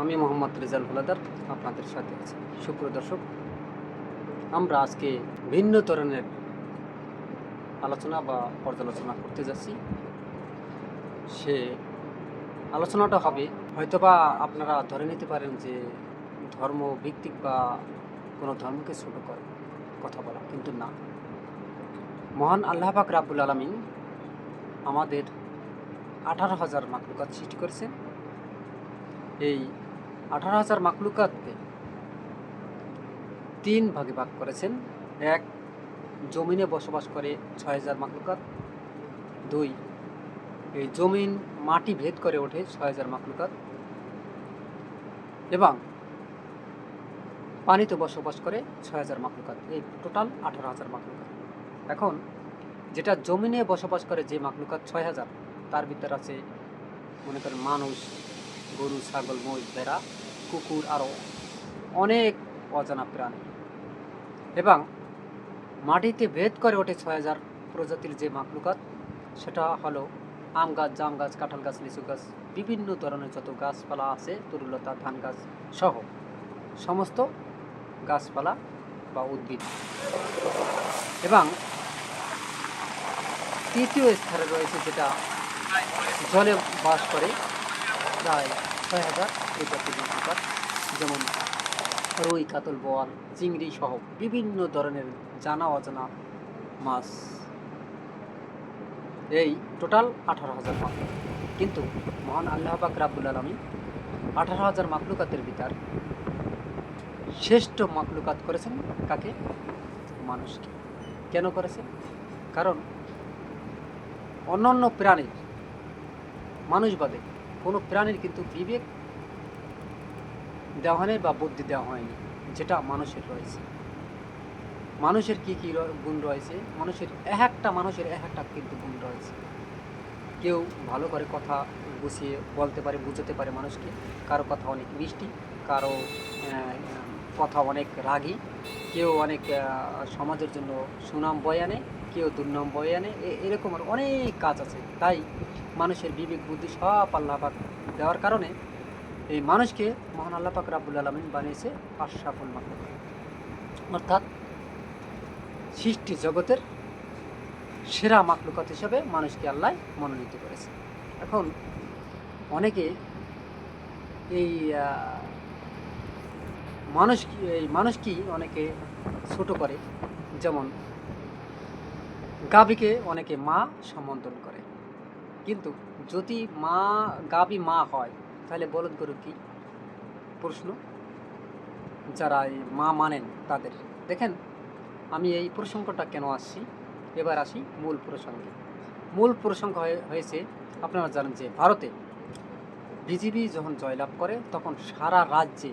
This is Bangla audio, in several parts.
আমি মোহাম্মদ রেজাল হলাদার আপনাদের সাথে আছি। সুপ্রিয় দর্শক, আমরা আজকে ভিন্ন ধরনের আলোচনা বা পর্যালোচনা করতে যাচ্ছি। সে আলোচনাটা হবে, হয়তোবা আপনারা ধরে নিতে পারেন যে ধর্ম ভিত্তিক বা কোনো ধর্মকে ছোট করে কথা বলা, কিন্তু না। মহান আল্লাহ পাক রাব্বুল আলামিন আমাদের 18,000 মাখলুকাত সৃষ্টি করেছেন। এই 18,000 মাখলুকাতকে 3 ভাগে ভাগ করেছেন। এক, জমিনে বসবাস করে 6,000 মাখলুকাত। 2, এই জমিন মাটি ভেদ করে ওঠে 6,000 মাখলুকাত। এবং পানিতে বসবাস করে 6,000 মাখলুকাত। এই টোটাল 18,000 মাখলুকাত। এখন যেটা জমিনে বসবাস করে যে মাখলুকাত 6,000, তার ভিতরে আছে মনে করেন মানুষ, গরু, ছাগল, মহিষ, ভেড়া, কুকুর, আরও অনেক অজানা প্রাণী। এবং মাটিতে ভেদ করে ওঠে 6,000 প্রজাতির যে মাখলুকাত, সেটা হলো আম গাছ, জাম গাছ, কাঁঠাল গাছ, লিচু গাছ, বিভিন্ন ধরনের যত গাছপালা আছে, তরুলতা, ধান গাছ সহ সমস্ত গাছপালা বা উদ্ভিদ। এবং তৃতীয় স্তরে রয়েছে যেটা জলে বাস করে প্রায় 6,000 প্রজাতির মাখলুকাত, যেমন রুই, কাতল, বোয়াল, চিংড়ি সহ বিভিন্ন ধরনের জানা অজানা মাছ। এই টোটাল 18,000 মাখলুকাত। কিন্তু মহান আল্লাহ পাক রাব্বুল আলামিন 18,000 মাখলুকাতের ভিতর শ্রেষ্ঠ মাখলুকাত করেছেন কাকে? মানুষকে। কেন করেছেন? কারণ অন্যান্য প্রাণীর, মানুষ বাদে কোনো প্রাণীর কিন্তু বিবেক দেওয়া হয়নি বা বুদ্ধি দেওয়া হয়নি, যেটা মানুষের রয়েছে। মানুষের কি কি গুণ রয়েছে? মানুষের এক একটা কিন্তু গুণ রয়েছে। কেউ ভালো করে কথা গুছিয়ে বলতে পারে, বুঝাতে পারে মানুষকে। কারো কথা অনেক মিষ্টি, কারো কথা অনেক রাগী, কেউ অনেক সমাজের জন্য সুনাম বয়ে আনে, কেউ দুর্নাম বয়ে আনে। এরকম আর অনেক কাজ আছে। তাই মানুষের বিবেক বুদ্ধি সব আল্লাহ পাক দেওয়ার কারণে এই মানুষকে মহান আল্লাহ পাক রাব্বুল আলামিন বানিয়েছে আশরাফুল মাখলুকাত, অর্থাৎ সৃষ্টি জগতের সেরা মাখলুকাত হিসেবে মানুষকে আল্লাহ মনোনীত করেছে। এখন অনেকে এই মানুষকে অনেকে ছোট করে, যেমন গাভীকে অনেকে মা সম্বোধন করে। কিন্তু যদি গাভী মা হয়, তাহলে বলদ গরু কি? প্রশ্ন যারা এই মা মানেন তাদের। দেখেন, আমি এই প্রসঙ্গটা কেন আসছি, এবার আসি মূল প্রসঙ্গে। মূল প্রসঙ্গ হয়েছে, আপনারা জানেন যে ভারতে বিজেপি যখন জয়লাভ করে, তখন সারা রাজ্যে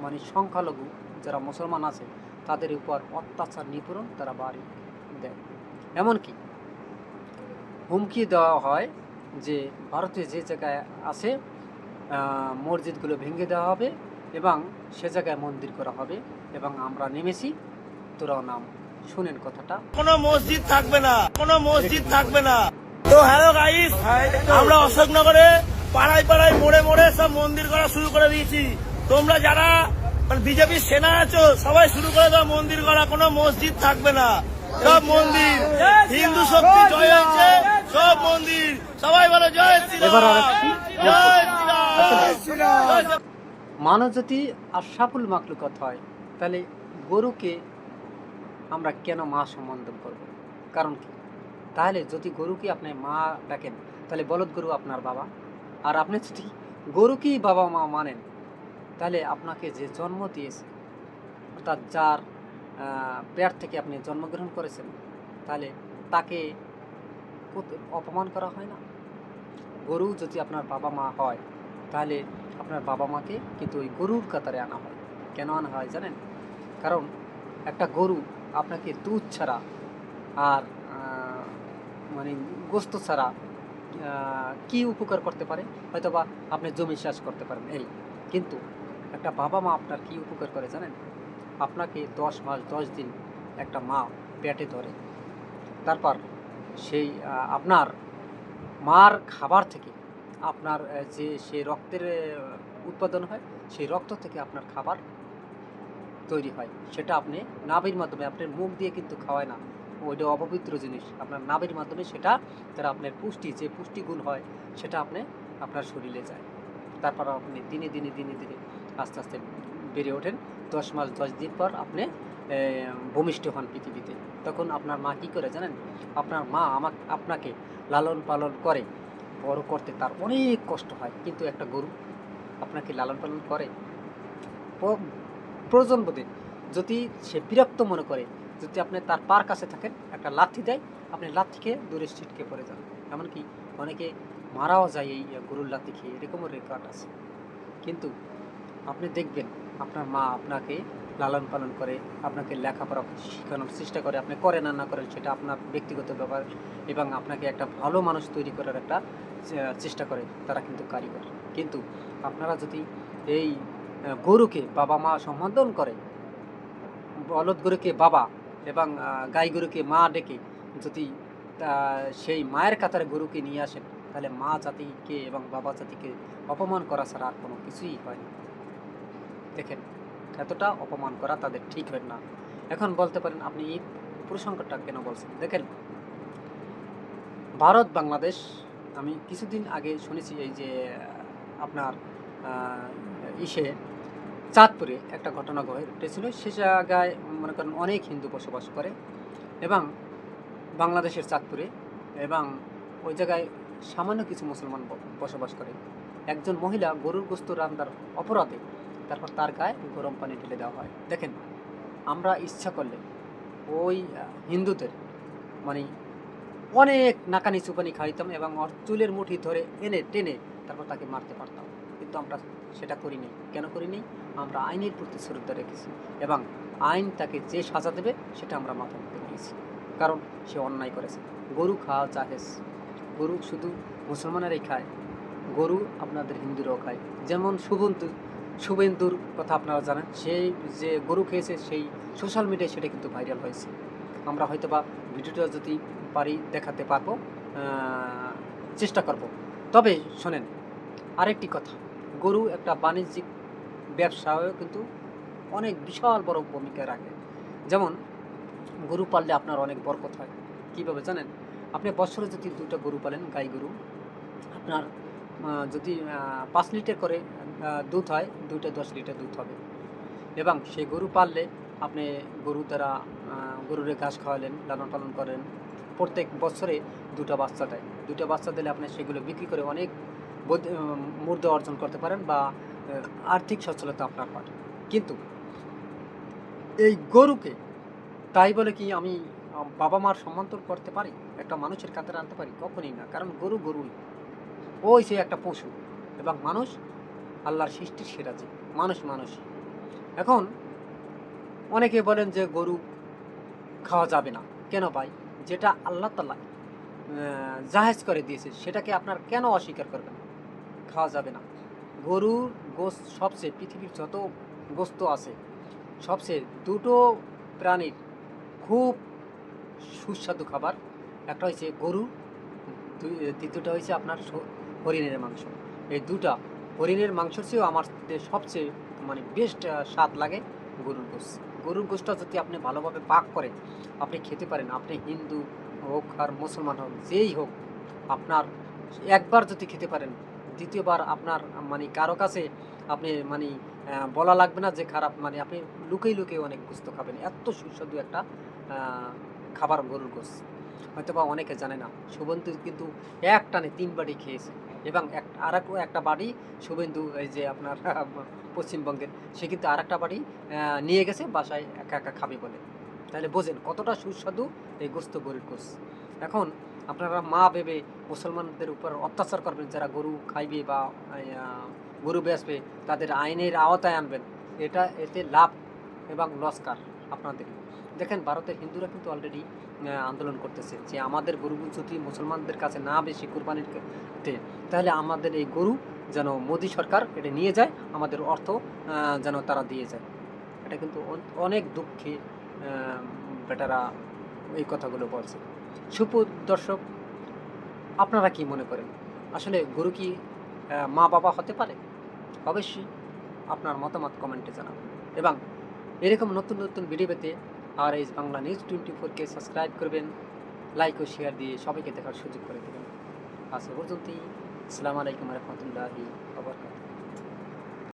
মানে সংখ্যালঘু যারা মুসলমান আছে তাদের উপর অত্যাচার, নিপীড়ন তারা বাড়ি দেয়। এমনকি হুমকি দেওয়া হয় যে ভারতে যে জায়গায় আছে মসজিদগুলো ভেঙে দেওয়া হবে এবং সে জায়গায় মন্দির করা হবে, এবং আমরা নেমেছি, তোরাও নাম। শুনেন কথাটা। কোনো মসজিদ থাকবে না, কোনো মসজিদ থাকবে না। তো হ্যালো গাইস, আমরা অশোকনগরে পাড়ায় পাড়ায় মোড়ে মোড়ে সব মন্দির করা শুরু করে দিয়েছি। তোমরা যারা বিজেপির সেনা আছো, সবাই শুরু করে দাও মন্দির করা। কোনো মসজিদ থাকবে না, সব মন্দির। হিন্দু শক্তি জয় হয়েছে, সব মন্দির। সবাই বলো জয় শ্রীরাম, জয় শ্রীরাম। মানুষ যদি আশরাফুল মাখলুকাত হয়, তাহলে গরুকে আমরা কেন মা সম্বোধন করব? কারণ কি? তাহলে যদি গরুকে আপনি মা ডাকেন, তাহলে বলদ গরু আপনার বাবা। আর আপনি যদি গরুকেই বাবা মা মানেন, তাহলে আপনাকে যে জন্ম দিয়েছে, অর্থাৎ যার পেট থেকে আপনি জন্মগ্রহণ করেছেন, তাহলে তাকে অপমান করা হয় না? গরু যদি আপনার বাবা মা হয়, তাহলে আপনার বাবা মাকে কিন্তু ওই গরুর কাতারে আনা হয়। কেন আনা হয় জানেন? কারণ একটা গরু আপনাকে দুধ ছাড়া আর মানে গোস্ত ছাড়া কি উপকার করতে পারে? হয়তো বা আপনি জমি চাষ করতে পারেন, এই। কিন্তু একটা বাবা মা আপনার কি উপকার করে জানেন? আপনাকে 10 মাস 10 দিন একটা মা পেটে ধরে, তারপর সেই আপনার মার খাবার থেকে আপনার যে সে রক্তের উৎপাদন হয়, সেই রক্ত থেকে আপনার খাবার তৈরি হয়। সেটা আপনি নাভির মাধ্যমে, আপনার মুখ দিয়ে কিন্তু খাওয়ায় না, ওইটা অপবিত্র জিনিস। আপনার নাভির মাধ্যমে সেটা তারা আপনার পুষ্টি, যে পুষ্টিগুণ হয় সেটা আপনার শরীরে যায়। তারপর আপনি দিনে দিনে দিনে দিনে আস্তে আস্তে বেড়ে ওঠেন। 10 মাস 10 দিন পর আপনি ভূমিষ্ঠ হন পৃথিবীতে। তখন আপনার মা কী করে জানেন? আপনার মা আপনাকে লালন পালন করে, বড় করতে তার অনেক কষ্ট হয়। কিন্তু একটা গরু আপনাকে লালন পালন করে প্রয়োজন বোধে, যদি সে বিরক্ত মনে করে, যদি আপনি তার পার কাছে থাকেন, একটা লাথি দেয়, আপনি লাথি খেয়ে দূরে ছিটকে পড়ে যান। এমনকি অনেকে মারাও যায় এই গরুর লাথি খেয়ে, এরকমও রেকর্ড আছে। কিন্তু আপনি দেখবেন আপনার মা আপনাকে লালন পালন করে, আপনাকে লেখাপড়া শেখানোর চেষ্টা করে, আপনি করেন আর না করেন সেটা আপনার ব্যক্তিগত ব্যাপার, এবং আপনাকে একটা ভালো মানুষ তৈরি করার একটা চেষ্টা করে, তারা কিন্তু কারিগর। কিন্তু আপনারা যদি এই গরুকে বাবা মা সম্বোধন করে, বলদ গরুকে বাবা এবং গাই গরুকে মা ডেকে যদি সেই মায়ের কাতারে গরুকে নিয়ে আসেন, তাহলে মা জাতিকে এবং বাবা জাতিকে অপমান করা ছাড়া আর কোনো কিছুই হয় না। দেখেন, এতটা অপমান করা তাদের ঠিক হয় না। এখন বলতে পারেন আপনি এই প্রসঙ্গটা কেন বলছেন? দেখেন, ভারত বাংলাদেশ, আমি কিছুদিন আগে শুনেছি এই যে আপনার ইসে চাঁদপুরে একটা ঘটনা ঘটেছিল। সে জায়গায় মনে করেন অনেক হিন্দু বসবাস করে, এবং বাংলাদেশের চাঁদপুরে, এবং ওই জায়গায় সামান্য কিছু মুসলমান বসবাস করে। একজন মহিলা গরুর গোশত রান্নার অপরাধে তারপর তার গায়ে গরম পানি ঢেলে দেওয়া হয়। দেখেন, আমরা ইচ্ছা করলে ওই হিন্দুদের মানে অনেক নাকানি চুপানি খাইতাম এবং ওর চুলের মুঠি ধরে এনে টেনে তারপর তাকে মারতে পারতাম। কিন্তু আমরা সেটা করিনি। কেন করিনি? আমরা আইনের প্রতি শ্রদ্ধা রেখেছি, এবং আইন তাকে যে সাজা দেবে সেটা আমরা মাথা মধ্যে নিয়েছি, কারণ সে অন্যায় করেছে। গরু খাওয়া জাহেজ, গরু শুধু মুসলমানেরাই খায়, গরু আপনাদের হিন্দুরাও খায়। যেমন শুভেন্দুর কথা আপনারা জানেন, সেই যে গরু খেয়েছে, সেই সোশ্যাল মিডিয়ায় সেটা কিন্তু ভাইরাল হয়েছে। আমরা হয়তো বা ভিডিওটা যদি পারি দেখাতে পারবো, চেষ্টা করব। তবে শোনেন, আরেকটি কথা, গরু একটা বাণিজ্যিক ব্যবসায়ও কিন্তু অনেক বিশাল বড় ভূমিকা রাখে। যেমন গরু পাললে আপনার অনেক বরকত হয়। কীভাবে জানেন? আপনি বছরে যদি 2টা গরু পালেন, গাই গরু, আপনার যদি 5 লিটার করে দুধ হয়, 2টা 10 লিটার দুধ হবে। এবং সেই গরু পাললে আপনি গরু দ্বারা গরুরে ঘাস খাওয়ালেন, লালন পালন করেন, প্রত্যেক বছরে 2টা বাচ্চা দেয়। 2টা বাচ্চা দিলে আপনি সেগুলো বিক্রি করে অনেক মূল্য অর্জন করতে পারেন, বা আর্থিক সচ্ছলতা আপনার হয়। কিন্তু এই গরুকে তাই বলে কি আমি বাবা মার সম্মান্তর করতে পারি, একটা মানুষের কাতারে আনতে পারি? কখনই না। কারণ গরু গরুই, ওই সে একটা পশু, এবং মানুষ আল্লাহর সৃষ্টির সেরা জীব, মানুষ। এখন অনেকে বলেন যে গরু খাওয়া যাবে না। কেন ভাই? যেটা আল্লাহ তাআলা জায়েজ করে দিয়েছে সেটাকে আপনার কেন অস্বীকার করবেন? খাওয়া যাবে না। গরুর গোশত সবচেয়ে, পৃথিবীর যত গোশত আছে সবচেয়ে 2টো প্রাণীর খুব সুস্বাদু খাবার। একটা হচ্ছে গরু, দ্বিতীয়টা হচ্ছে আপনার হরিণের মাংস। এই 2টা, হরিণের মাংসের চেয়েও আমার সবচেয়ে মানে বেস্ট স্বাদ লাগে গরুর গোশত। গরুর গোশতটা যদি আপনি ভালোভাবে পাক করে আপনি খেতে পারেন, আপনি হিন্দু হোক আর মুসলমান হোক, যেই হোক, আপনার একবার যদি খেতে পারেন, দ্বিতীয়বার আপনার মানে কারো কাছে আপনি মানে বলা লাগবে না যে খারাপ, মানে আপনি লুকিয়ে অনেক গোশত খাবেন। এত সুস্বাদু একটা খাবার গরুর গোশত, হয়তো বা অনেকে জানে না। শুভেন্দু কিন্তু এক টানে 3 বাটি খেয়েছে, এবং একটা বাড়ি শুভেন্দু, এই যে আপনার পশ্চিমবঙ্গের, সে কিন্তু আরেকটা বাড়ি নিয়ে গেছে বাসায় একা খাবে বলে। তাহলে বোঝেন কতটা সুস্বাদু এই গোশত, গরুর গোশত। এখন আপনারা মা ভেবে মুসলমানদের উপর অত্যাচার করবেন, যারা গরু খাইবে বা গরু বেচবে, তাদের আইনের আওতায় আনবেন, এতে লাভ এবং লস্কার আপনাদের। দেখেন, ভারতের হিন্দুরা কিন্তু অলরেডি আন্দোলন করতেছে যে আমাদের গরু যদি মুসলমানদের কাছে না বেশি কুরবানিতে, তাহলে আমাদের এই গরু যেন মোদি সরকার এটা নিয়ে যায়, আমাদের অর্থ যেন তারা দিয়ে যায়। এটা কিন্তু অনেক দুঃখে বেটারা এই কথাগুলো বলছে। সুপ্রিয় দর্শক, আপনারা কি মনে করেন? আসলে গরু কি মা বাবা হতে পারে? অবশ্যই আপনার মতামত কমেন্টে জানাবেন এবং এরকম নতুন নতুন ভিডিও পেতে আর এই বাংলা নিউজ 24কে সাবস্ক্রাইব করবেন, লাইক ও শেয়ার দিয়ে সবাইকে দেখার সুযোগ করে দেবেন। আজ এ পর্যন্তই। আসসালামু আলাইকুম রহমতুল্লাহি ওয়া বারাকাতুহু।